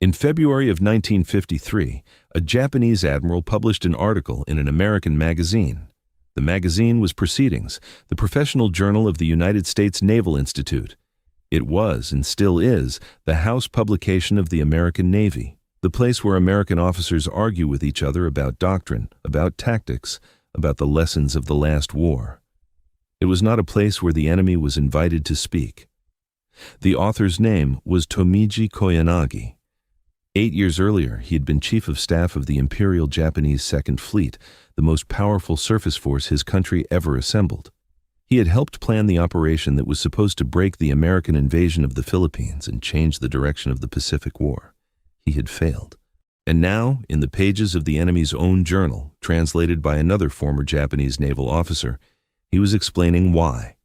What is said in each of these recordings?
In February of 1953, a Japanese admiral published an article in an American magazine. The magazine was Proceedings, the professional journal of the United States Naval Institute. It was, and still is, the house publication of the American Navy, the place where American officers argue with each other about doctrine, about tactics, about the lessons of the last war. It was not a place where the enemy was invited to speak. The author's name was Tomiji Koyanagi. 8 years earlier, he had been Chief of Staff of the Imperial Japanese Second Fleet, the most powerful surface force his country ever assembled. He had helped plan the operation that was supposed to break the American invasion of the Philippines and change the direction of the Pacific War. He had failed. And now, in the pages of the enemy's own journal, translated by another former Japanese naval officer, he was explaining why.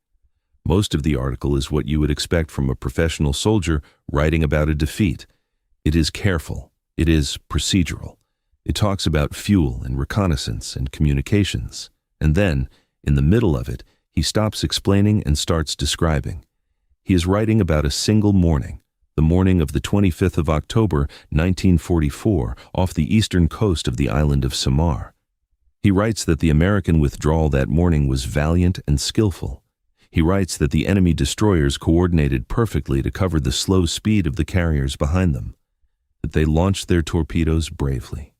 Most of the article is what you would expect from a professional soldier writing about a defeat. It is careful. It is procedural. It talks about fuel and reconnaissance and communications. And then, in the middle of it, he stops explaining and starts describing. He is writing about a single morning, the morning of the 25th of October, 1944, off the eastern coast of the island of Samar. He writes that the American withdrawal that morning was valiant and skillful. He writes that the enemy destroyers coordinated perfectly to cover the slow speed of the carriers behind them, that they launched their torpedoes bravely,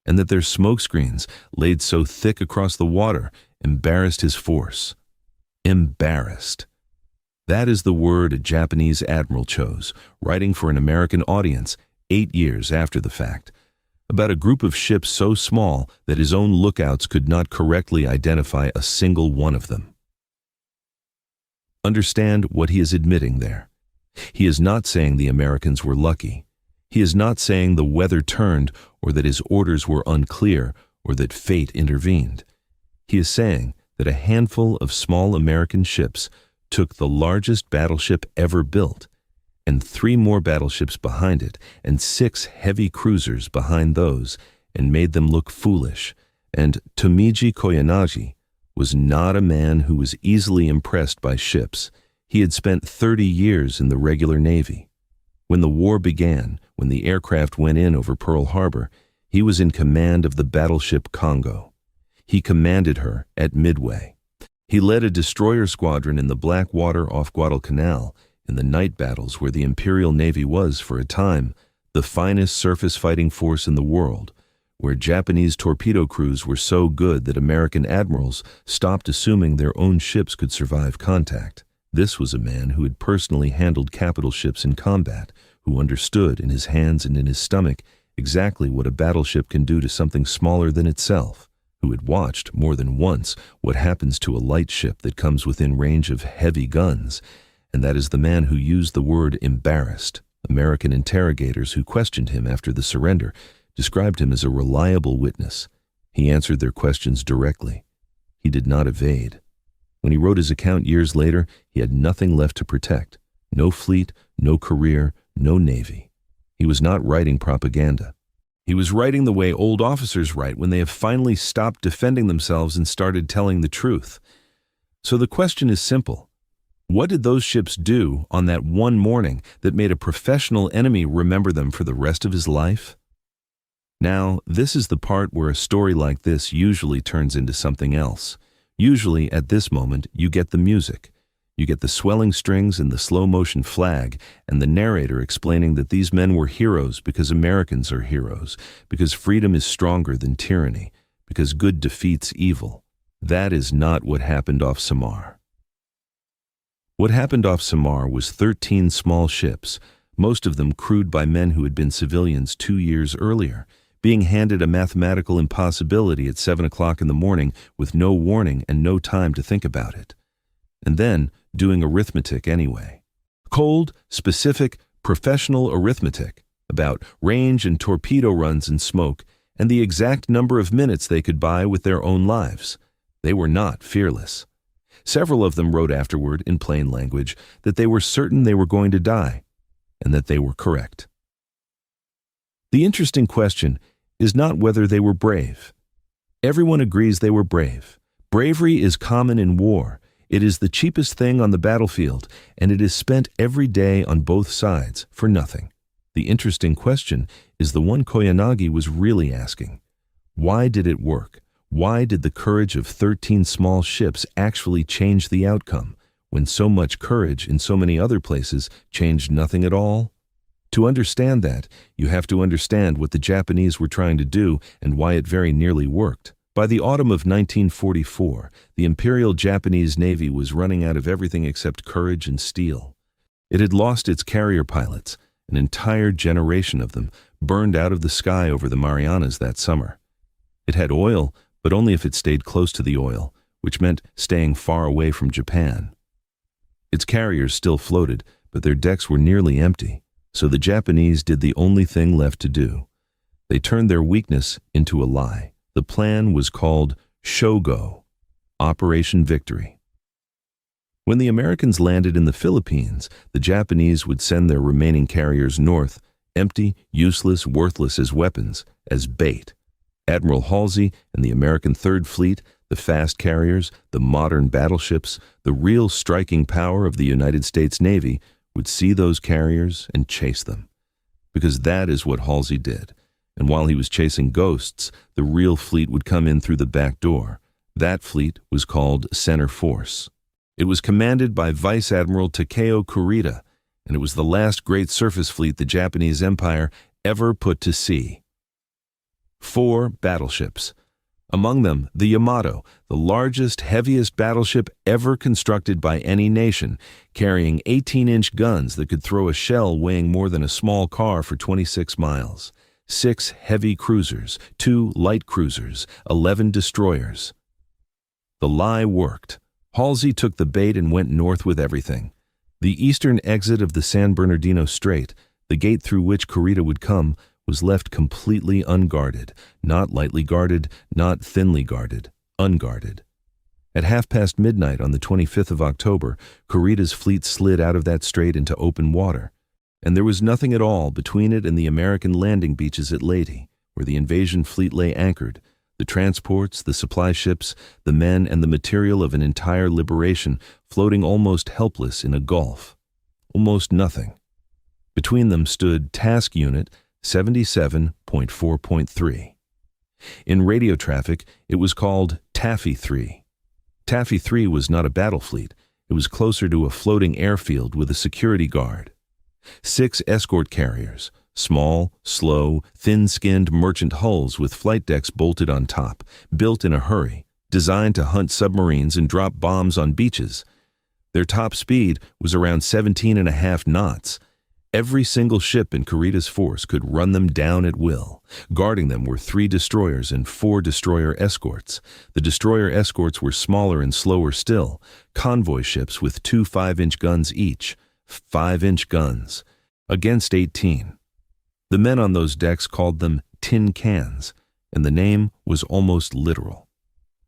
and that their smoke screens, laid so thick across the water, embarrassed his force. Embarrassed. That is the word a Japanese admiral chose, writing for an American audience 8 years after the fact, about a group of ships so small that his own lookouts could not correctly identify a single one of them. Understand what he is admitting there. He is not saying the Americans were lucky. He is not saying the weather turned or that his orders were unclear or that fate intervened. He is saying that a handful of small American ships took the largest battleship ever built, and 3 more battleships behind it, and 6 heavy cruisers behind those, and made them look foolish. And Tomiji Koyanagi was not a man who was easily impressed by ships. He had spent 30 years in the regular Navy. When the war began, when the aircraft went in over Pearl Harbor, he was in command of the battleship Congo. He commanded her at Midway. He led a destroyer squadron in the Black Water off Guadalcanal, in the night battles where the Imperial Navy was, for a time, the finest surface fighting force in the world, where Japanese torpedo crews were so good that American admirals stopped assuming their own ships could survive contact. This was a man who had personally handled capital ships in combat, who understood in his hands and in his stomach exactly what a battleship can do to something smaller than itself, who had watched more than once what happens to a light ship that comes within range of heavy guns, and that is the man who used the word embarrassed. American interrogators who questioned him after the surrender described him as a reliable witness. He answered their questions directly. He did not evade. When he wrote his account years later, he had nothing left to protect. No fleet, no career, no navy. He was not writing propaganda. He was writing the way old officers write when they have finally stopped defending themselves and started telling the truth. So the question is simple. What did those ships do on that one morning that made a professional enemy remember them for the rest of his life? Now, this is the part where a story like this usually turns into something else. Usually, at this moment, you get the music. You get the swelling strings and the slow-motion flag, and the narrator explaining that these men were heroes because Americans are heroes, because freedom is stronger than tyranny, because good defeats evil. That is not what happened off Samar. What happened off Samar was 13 small ships, most of them crewed by men who had been civilians 2 years earlier, being handed a mathematical impossibility at 7 o'clock in the morning with no warning and no time to think about it. And then doing arithmetic anyway. Cold, specific, professional arithmetic about range and torpedo runs and smoke and the exact number of minutes they could buy with their own lives. They were not fearless. Several of them wrote afterward, in plain language, that they were certain they were going to die, and that they were correct. The interesting question is not whether they were brave. Everyone agrees they were brave. Bravery is common in war. It is the cheapest thing on the battlefield, and it is spent every day on both sides for nothing. The interesting question is the one Koyanagi was really asking. Why did it work? Why did the courage of 13 small ships actually change the outcome, when so much courage in so many other places changed nothing at all? To understand that, you have to understand what the Japanese were trying to do and why it very nearly worked. By the autumn of 1944, the Imperial Japanese Navy was running out of everything except courage and steel. It had lost its carrier pilots. An entire generation of them burned out of the sky over the Marianas that summer. It had oil, but only if it stayed close to the oil, which meant staying far away from Japan. Its carriers still floated, but their decks were nearly empty, so the Japanese did the only thing left to do. They turned their weakness into a lie. The plan was called Shogo, Operation Victory. When the Americans landed in the Philippines, the Japanese would send their remaining carriers north, empty, useless, worthless as weapons, as bait. Admiral Halsey and the American Third Fleet, the fast carriers, the modern battleships, the real striking power of the United States Navy, would see those carriers and chase them. Because that is what Halsey did. And while he was chasing ghosts, the real fleet would come in through the back door. That fleet was called Center Force. It was commanded by Vice Admiral Takeo Kurita, and it was the last great surface fleet the Japanese Empire ever put to sea. 4 battleships. Among them, the Yamato, the largest, heaviest battleship ever constructed by any nation, carrying 18-inch guns that could throw a shell weighing more than a small car for 26 miles. 6 heavy cruisers, 2 light cruisers, 11 destroyers. The lie worked. Halsey took the bait and went north with everything. The eastern exit of the San Bernardino Strait, the gate through which Kurita would come, was left completely unguarded, not lightly guarded, not thinly guarded, unguarded. At midnight on the 25th of October, Kurita's fleet slid out of that strait into open water, and there was nothing at all between it and the American landing beaches at Leyte, where the invasion fleet lay anchored. The transports, the supply ships, the men, and the material of an entire liberation floating almost helpless in a gulf. Almost nothing. Between them stood Task Unit 77.4.3. In radio traffic, it was called Taffy 3. Taffy 3 was not a battle fleet. It was closer to a floating airfield with a security guard. 6 escort carriers, small, slow, thin-skinned merchant hulls with flight decks bolted on top, built in a hurry, designed to hunt submarines and drop bombs on beaches. Their top speed was around 17.5 knots. Every single ship in Kurita's force could run them down at will. Guarding them were 3 destroyers and 4 destroyer escorts. The destroyer escorts were smaller and slower still, convoy ships with 2 5-inch guns each. 5-inch guns. Against 18. The men on those decks called them tin cans, and the name was almost literal.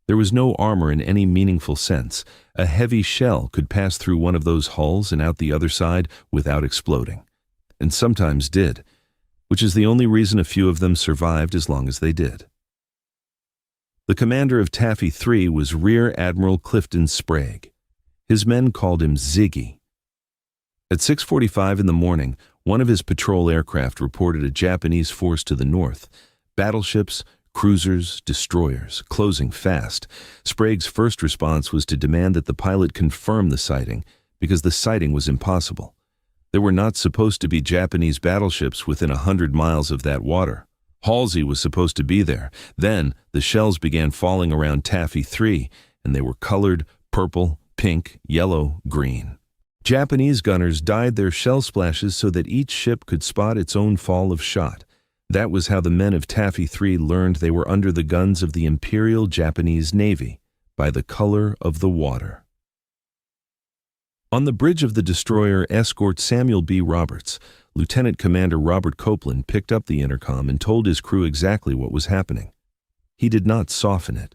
There was no armor in any meaningful sense. A heavy shell could pass through one of those hulls and out the other side without exploding, and sometimes did, which is the only reason a few of them survived as long as they did. The commander of Taffy 3 was Rear Admiral Clifton Sprague. His men called him Ziggy. At 6:45 in the morning, one of his patrol aircraft reported a Japanese force to the north, battleships, cruisers, destroyers, closing fast. Sprague's first response was to demand that the pilot confirm the sighting, because the sighting was impossible. There were not supposed to be Japanese battleships within 100 miles of that water. Halsey was supposed to be there. Then the shells began falling around Taffy 3, and they were colored purple, pink, yellow, green. Japanese gunners dyed their shell splashes so that each ship could spot its own fall of shot. That was how the men of Taffy 3 learned they were under the guns of the Imperial Japanese Navy, by the color of the water. On the bridge of the destroyer escort Samuel B. Roberts, Lieutenant Commander Robert Copeland picked up the intercom and told his crew exactly what was happening. He did not soften it.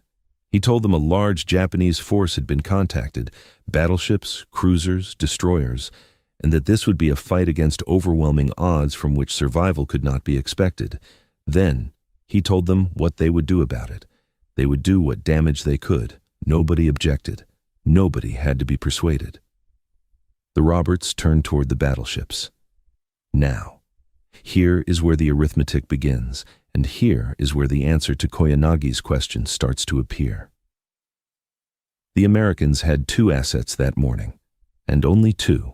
He told them a large Japanese force had been contacted, battleships, cruisers, destroyers, and that this would be a fight against overwhelming odds from which survival could not be expected. Then, he told them what they would do about it. They would do what damage they could. Nobody objected. Nobody had to be persuaded. The Roberts turned toward the battleships. Now. Here is where the arithmetic begins, and here is where the answer to Koyanagi's question starts to appear. The Americans had two assets that morning, and only two.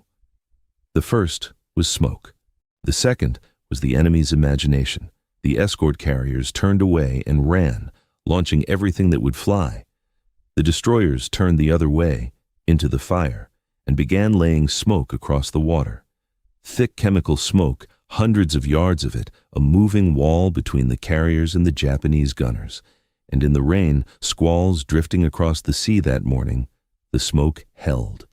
The first was smoke. The second was the enemy's imagination. The escort carriers turned away and ran, launching everything that would fly. The destroyers turned the other way, into the fire, and began laying smoke across the water. Thick chemical smoke, hundreds of yards of it, a moving wall between the carriers and the Japanese gunners. And in the rain, squalls drifting across the sea that morning, the smoke held.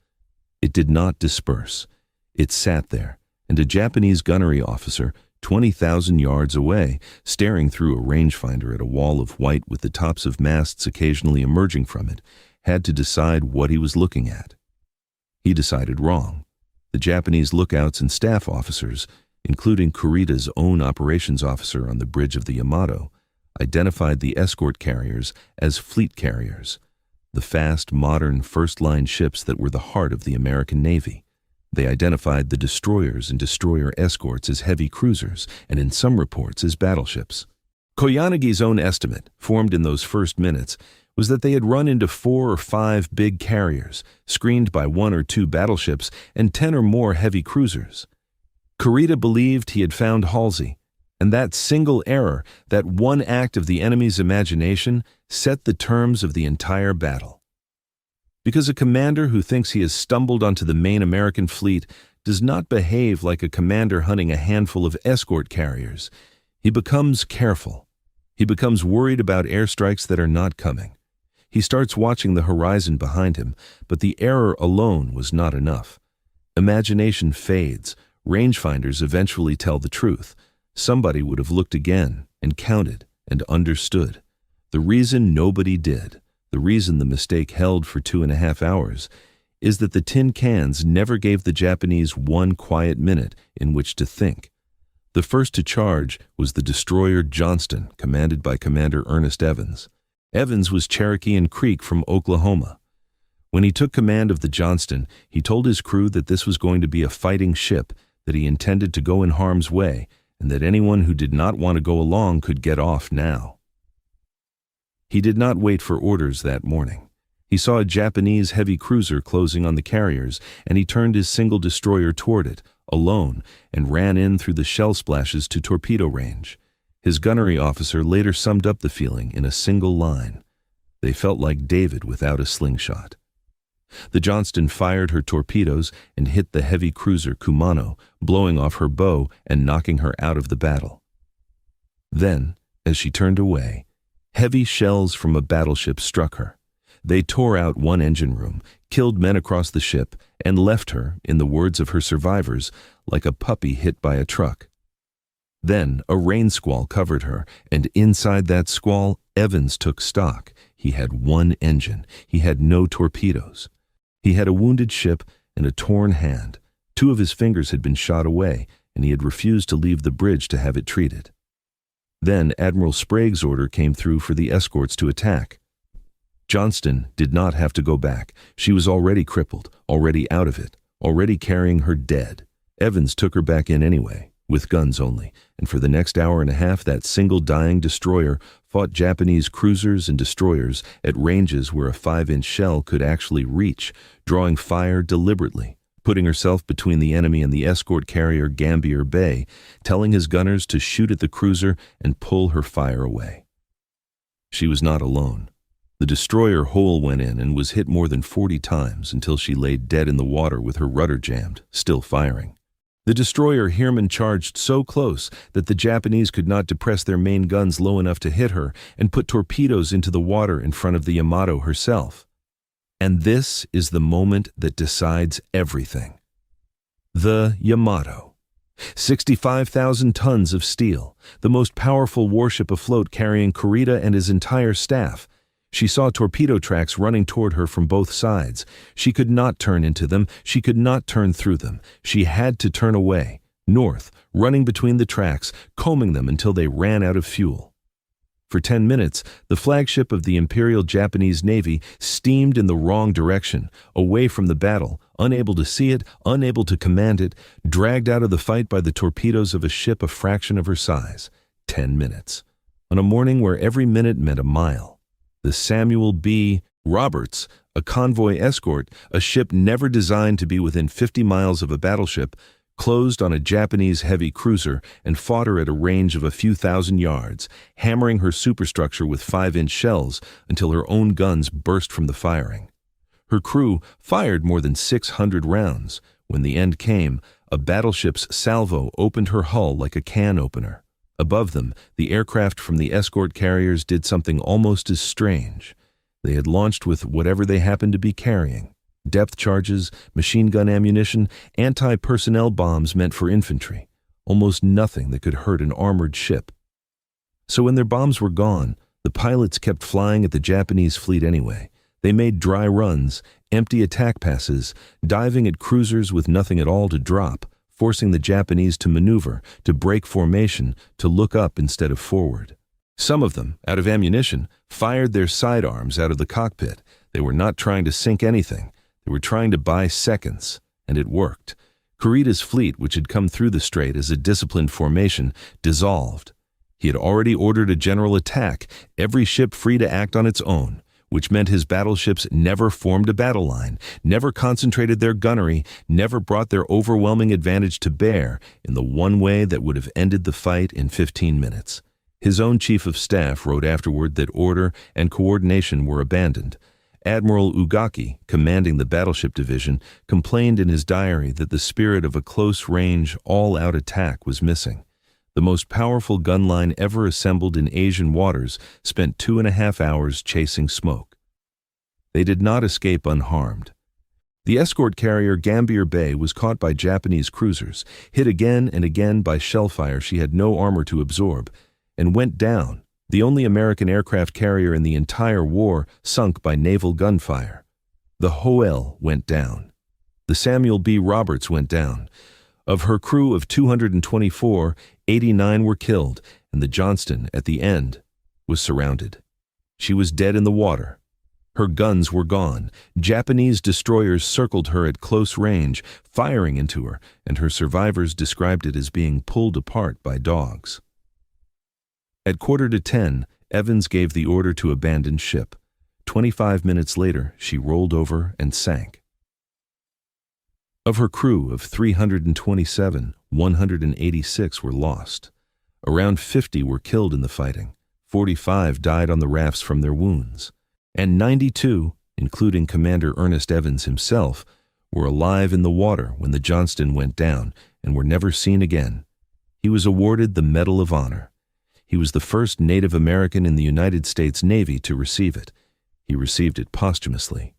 It did not disperse. It sat there, and a Japanese gunnery officer, 20,000 yards away, staring through a rangefinder at a wall of white with the tops of masts occasionally emerging from it, had to decide what he was looking at. He decided wrong. The Japanese lookouts and staff officers, including Kurita's own operations officer on the bridge of the Yamato, identified the escort carriers as fleet carriers, the fast, modern, first-line ships that were the heart of the American Navy. They identified the destroyers and destroyer escorts as heavy cruisers, and in some reports as battleships. Koyanagi's own estimate, formed in those first minutes, was that they had run into 4 or 5 big carriers, screened by 1 or 2 battleships, and 10 or more heavy cruisers. Kurita believed he had found Halsey, and that single error, that one act of the enemy's imagination, set the terms of the entire battle. Because a commander who thinks he has stumbled onto the main American fleet does not behave like a commander hunting a handful of escort carriers. He becomes careful. He becomes worried about airstrikes that are not coming. He starts watching the horizon behind him, but the error alone was not enough. Imagination fades. Rangefinders eventually tell the truth. Somebody would have looked again and counted and understood. The reason nobody did, the reason the mistake held for 2.5 hours, is that the tin cans never gave the Japanese one quiet minute in which to think. The first to charge was the destroyer Johnston, commanded by Commander Ernest Evans. Evans was Cherokee and Creek from Oklahoma. When he took command of the Johnston, he told his crew that this was going to be a fighting ship, that he intended to go in harm's way, and that anyone who did not want to go along could get off now. He did not wait for orders that morning. He saw a Japanese heavy cruiser closing on the carriers, and he turned his single destroyer toward it, alone, and ran in through the shell splashes to torpedo range. His gunnery officer later summed up the feeling in a single line. They felt like David without a slingshot. The Johnston fired her torpedoes and hit the heavy cruiser Kumano, blowing off her bow and knocking her out of the battle. Then, as she turned away, heavy shells from a battleship struck her. They tore out one engine room, killed men across the ship, and left her, in the words of her survivors, like a puppy hit by a truck. Then a rain squall covered her, and inside that squall, Evans took stock. He had one engine. He had no torpedoes. He had a wounded ship and a torn hand. 2 of his fingers had been shot away, and he had refused to leave the bridge to have it treated. Then Admiral Sprague's order came through for the escorts to attack. Johnston did not have to go back. She was already crippled, already out of it, already carrying her dead. Evans took her back in anyway, with guns only, and for the next hour and a half that single dying destroyer fought Japanese cruisers and destroyers at ranges where a 5-inch shell could actually reach, drawing fire deliberately, putting herself between the enemy and the escort carrier Gambier Bay, telling his gunners to shoot at the cruiser and pull her fire away. She was not alone. The destroyer Hoel went in and was hit more than 40 times until she lay dead in the water with her rudder jammed, still firing. The destroyer Heermann charged so close that the Japanese could not depress their main guns low enough to hit her and put torpedoes into the water in front of the Yamato herself. And this is the moment that decides everything. The Yamato. 65,000 tons of steel, the most powerful warship afloat carrying Kurita and his entire staff. She saw torpedo tracks running toward her from both sides. She could not turn into them. She could not turn through them. She had to turn away, north, running between the tracks, combing them until they ran out of fuel. For 10 minutes, the flagship of the Imperial Japanese Navy steamed in the wrong direction, away from the battle, unable to see it, unable to command it, dragged out of the fight by the torpedoes of a ship a fraction of her size. 10 minutes. On a morning where every minute meant a mile. The Samuel B. Roberts, a convoy escort, a ship never designed to be within 50 miles of a battleship, closed on a Japanese heavy cruiser and fought her at a range of a few thousand yards, hammering her superstructure with 5-inch shells until her own guns burst from the firing. Her crew fired more than 600 rounds. When the end came, a battleship's salvo opened her hull like a can opener. Above them, the aircraft from the escort carriers did something almost as strange. They had launched with whatever they happened to be carrying. Depth charges, machine gun ammunition, anti-personnel bombs meant for infantry. Almost nothing that could hurt an armored ship. So when their bombs were gone, the pilots kept flying at the Japanese fleet anyway. They made dry runs, empty attack passes, diving at cruisers with nothing at all to drop, forcing the Japanese to maneuver, to break formation, to look up instead of forward. Some of them, out of ammunition, fired their sidearms out of the cockpit. They were not trying to sink anything. They were trying to buy seconds, and it worked. Kurita's fleet, which had come through the strait as a disciplined formation, dissolved. He had already ordered a general attack, every ship free to act on its own, which meant his battleships never formed a battle line, never concentrated their gunnery, never brought their overwhelming advantage to bear in the one way that would have ended the fight in 15 minutes. His own chief of staff wrote afterward that order and coordination were abandoned. Admiral Ugaki, commanding the battleship division, complained in his diary that the spirit of a close-range, all-out attack was missing. The most powerful gun line ever assembled in Asian waters spent 2.5 hours chasing smoke. They did not escape unharmed. The escort carrier Gambier Bay was caught by Japanese cruisers, hit again and again by shellfire she had no armor to absorb, and went down. The only American aircraft carrier in the entire war sunk by naval gunfire. The Hoel went down. The Samuel B. Roberts went down. Of her crew of 224, 89 were killed, and the Johnston, at the end, was surrounded. She was dead in the water. Her guns were gone. Japanese destroyers circled her at close range, firing into her, and her survivors described it as being pulled apart by dogs. At 9:45, Evans gave the order to abandon ship. 25 minutes later, she rolled over and sank. Of her crew of 327, 186 were lost. Around 50 were killed in the fighting. 45 died on the rafts from their wounds. And 92, including Commander Ernest Evans himself, were alive in the water when the Johnston went down and were never seen again. He was awarded the Medal of Honor. He was the first Native American in the United States Navy to receive it. He received it posthumously.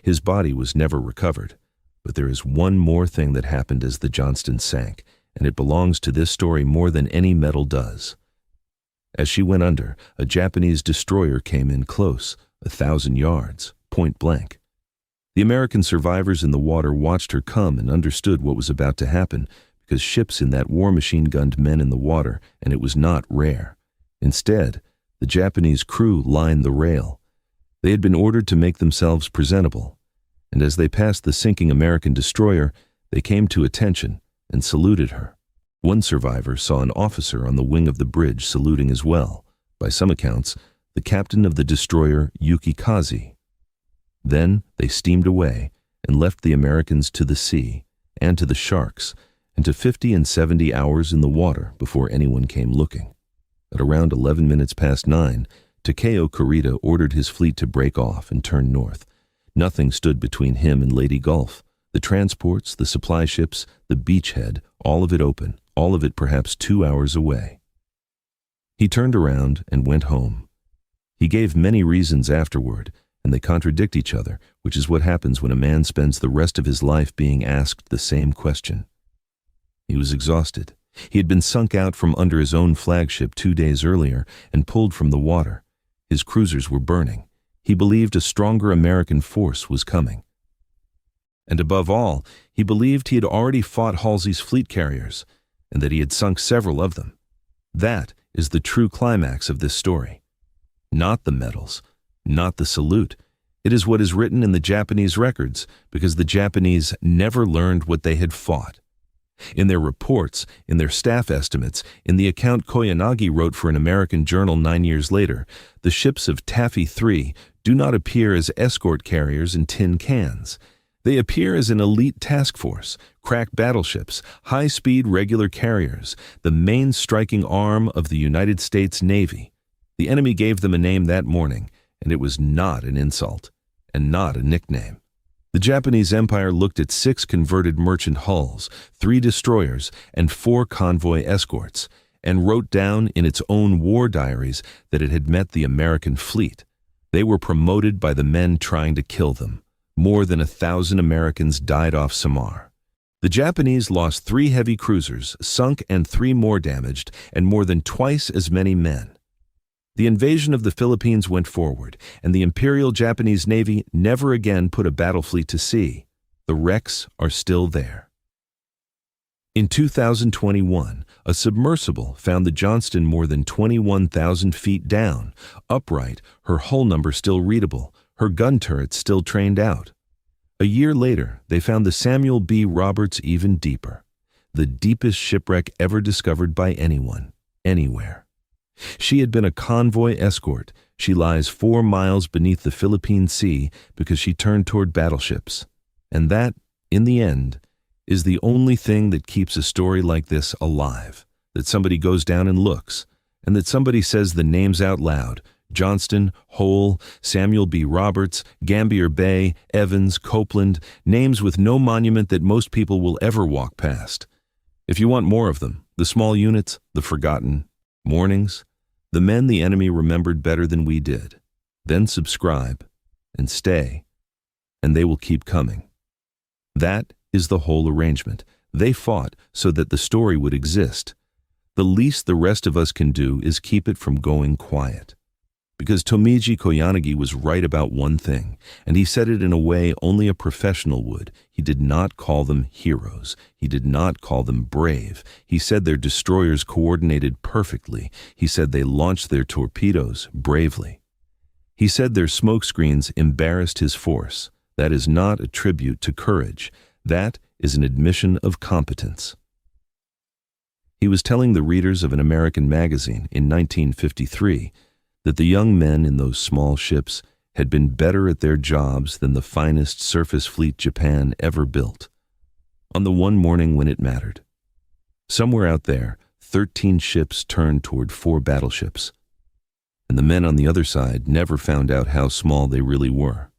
His body was never recovered. But there is one more thing that happened as the Johnston sank, and it belongs to this story more than any medal does. As she went under, a Japanese destroyer came in close, 1,000 yards, point blank. The American survivors in the water watched her come and understood what was about to happen, because ships in that war machine-gunned men in the water, and it was not rare. Instead, the Japanese crew lined the rail. They had been ordered to make themselves presentable, and as they passed the sinking American destroyer, they came to attention and saluted her. One survivor saw an officer on the wing of the bridge saluting as well, by some accounts, the captain of the destroyer Yukikaze. Then they steamed away and left the Americans to the sea and to the sharks, and to 50 and 70 hours in the water before anyone came looking. At around 11 minutes past 9, Takeo Kurita ordered his fleet to break off and turn north. Nothing stood between him and Lady Gulf. The transports, the supply ships, the beachhead, all of it open, all of it perhaps 2 hours away. He turned around and went home. He gave many reasons afterward, and they contradict each other, which is what happens when a man spends the rest of his life being asked the same question. He was exhausted. He had been sunk out from under his own flagship 2 days earlier and pulled from the water. His cruisers were burning. He believed a stronger American force was coming. And above all, he believed he had already fought Halsey's fleet carriers, and that he had sunk several of them. That is the true climax of this story. not the medals, not the salute. It is what is written in the Japanese records, because the Japanese never learned what they had fought. In their reports, in their staff estimates, in the account Koyanagi wrote for an American journal 9 years later, the ships of Taffy 3 do not appear as escort carriers and tin cans. They appear as an elite task force, crack battleships, high-speed regular carriers, the main striking arm of the United States Navy. The enemy gave them a name that morning, and it was not an insult, and not a nickname. The Japanese Empire looked at 6 converted merchant hulls, 3 destroyers, and 4 convoy escorts, and wrote down in its own war diaries that it had met the American fleet. They were promoted by the men trying to kill them. More than 1,000 Americans died off Samar. The Japanese lost 3 heavy cruisers, sunk and 3 more damaged, and more than twice as many men. The invasion of the Philippines went forward, and the Imperial Japanese Navy never again put a battle fleet to sea. The wrecks are still there. In 2021, a submersible found the Johnston more than 21,000 feet down, upright, her hull number still readable, her gun turrets still trained out. A year later, they found the Samuel B. Roberts even deeper, the deepest shipwreck ever discovered by anyone, anywhere. She had been a convoy escort. She lies 4 miles beneath the Philippine Sea because she turned toward battleships. And that, in the end, is the only thing that keeps a story like this alive, that somebody goes down and looks, and that somebody says the names out loud: Johnston, Hoel, Samuel B. Roberts, Gambier Bay, Evans, Copeland, names with no monument that most people will ever walk past. If you want more of them, the small units, the forgotten mornings, the men the enemy remembered better than we did, then subscribe and stay, and they will keep coming. That is the whole arrangement. They fought so that the story would exist. The least the rest of us can do is keep it from going quiet. Because Tomiji Koyanagi was right about one thing, and he said it in a way only a professional would. He did not call them heroes. He did not call them brave. He said their destroyers coordinated perfectly. He said they launched their torpedoes bravely. He said their smokescreens embarrassed his force. That is not a tribute to courage. That is an admission of competence. He was telling the readers of an American magazine in 1953 that the young men in those small ships had been better at their jobs than the finest surface fleet Japan ever built, on the one morning when it mattered. Somewhere out there, 13 ships turned toward 4 battleships, and the men on the other side never found out how small they really were.